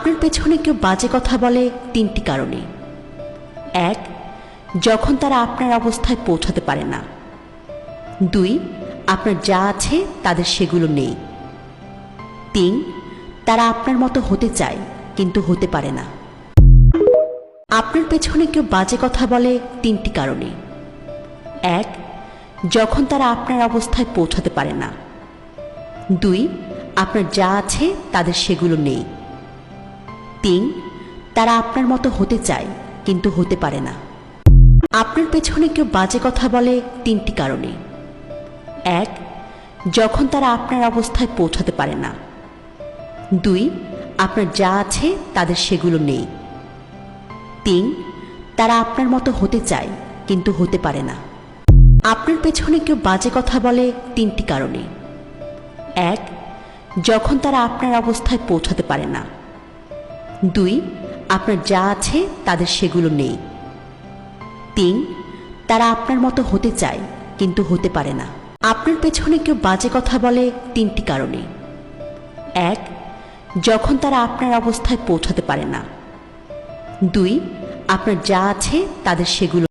আপনার পেছনে কেউ বাজে কথা বলে তিনটি কারণে। এক, যখন তারা আপনার অবস্থায় পৌঁছাতে পারে না। দুই, আপনার যা আছে তাদের সেগুলো নেই। তিন, তারা আপনার মতো হতে চায় কিন্তু হতে পারে না। আপনার পেছনে কেউ বাজে কথা বলে তিনটি কারণে। এক, যখন তারা আপনার অবস্থায় পৌঁছাতে পারে না। দুই, আপনার যা আছে তাদের সেগুলো নেই। তিন, তারা আপনার মতো হতে চায় কিন্তু হতে পারে না। আপনার পেছনে কেউ বাজে কথা বলে তিনটি কারণে। এক, যখন তারা আপনার অবস্থায় পৌঁছাতে পারে না। দুই, আপনার যা আছে তাদের সেগুলো নেই। তিন, তারা আপনার মতো হতে চায় কিন্তু হতে পারে না। আপনার পেছনে কেউ বাজে কথা বলে তিনটি কারণে। এক, যখন তারা আপনার অবস্থায় পৌঁছাতে পারে না। দুই, আপনার যা আছে তাদের সেগুলো নেই। তিন, তারা আপনার মতো হতে চায় কিন্তু হতে পারে না। আপনার পেছনে কেউ বাজে কথা বলে তিনটি কারণে। এক, যখন তারা আপনার অবস্থায় পৌঁছাতে পারে না। দুই, আপনার যা আছে তাদের সেগুলো